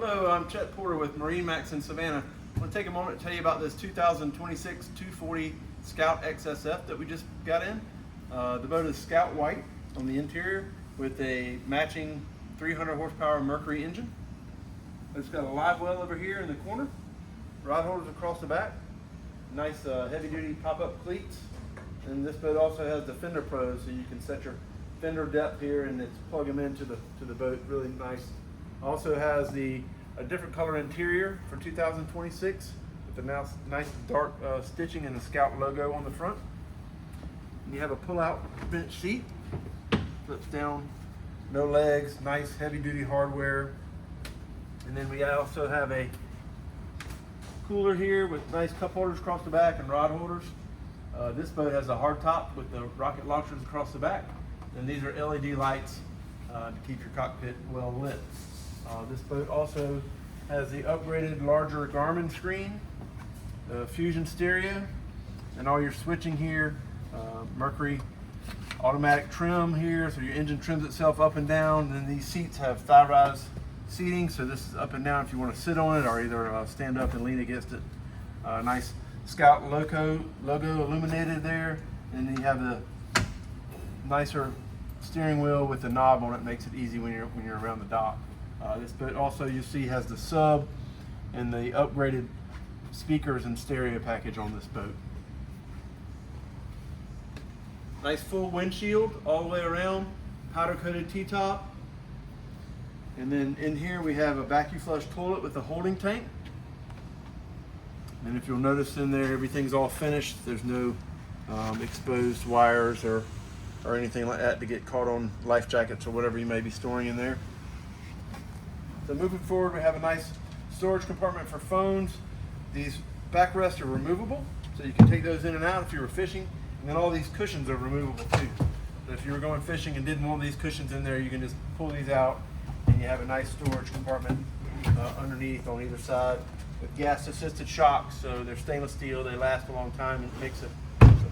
Hello, I'm Chet Porter with MarineMax in Savannah. I want to take a moment to tell you about this 2026 240 Scout XSF that we just got in. The boat is Scout White on the interior with a matching 300 horsepower Mercury engine. It's got a live well over here in the corner, rod holders across the back, nice heavy duty pop-up cleats, and this boat also has the fender pros, so you can set your fender depth here and it's plug them into the boat. Really nice. Also has a different color interior for 2026 with the nice dark stitching and the Scout logo on the front. And you have a pull-out bench seat, flips down, no legs, nice heavy-duty hardware. And then we also have a cooler here with nice cup holders across the back and rod holders. This boat has a hard top with the rocket launchers across the back, and these are LED lights to keep your cockpit well lit. This boat also has the upgraded larger Garmin screen, the Fusion stereo, and all your switching here. Mercury automatic trim here, so your engine trims itself up and down. Then these seats have thigh rise seating, so this is up and down if you want to sit on it or either stand up and lean against it. Nice Scout logo illuminated there, and then you have the nicer steering wheel with the knob on it. Makes it easy when you're around the dock. This boat also, you see, has the sub and the upgraded speakers and stereo package on this boat. Nice full windshield all the way around, powder coated T-top. And then in here we have a vacuum flush toilet with a holding tank. And if you'll notice in there, everything's all finished. There's no exposed wires or anything like that to get caught on life jackets or whatever you may be storing in there. So moving forward, we have a nice storage compartment for phones. These backrests are removable, so you can take those in and out if you were fishing. And then all these cushions are removable too. So if you were going fishing and didn't want these cushions in there, you can just pull these out and you have a nice storage compartment underneath on either side with gas assisted shocks. So they're stainless steel, they last a long time, and it makes a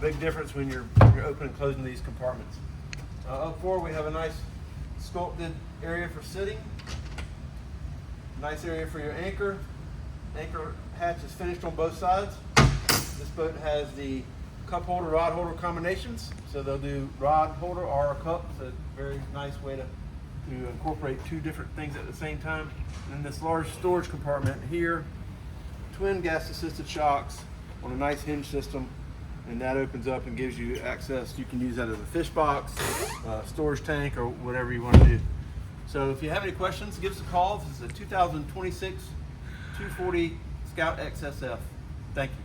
big difference when you're opening and closing these compartments. Up forward we have a nice sculpted area for sitting. Nice area for your anchor. Anchor hatch is finished on both sides. This boat has the cup holder, rod holder combinations. So they'll do rod holder or a cup. So it's a very nice way to incorporate two different things at the same time. And then this large storage compartment here, twin gas assisted shocks on a nice hinge system. And that opens up and gives you access. You can use that as a fish box, storage tank, or whatever you want to do. So if you have any questions, give us a call. This is a 2026 240 Scout XSF. Thank you.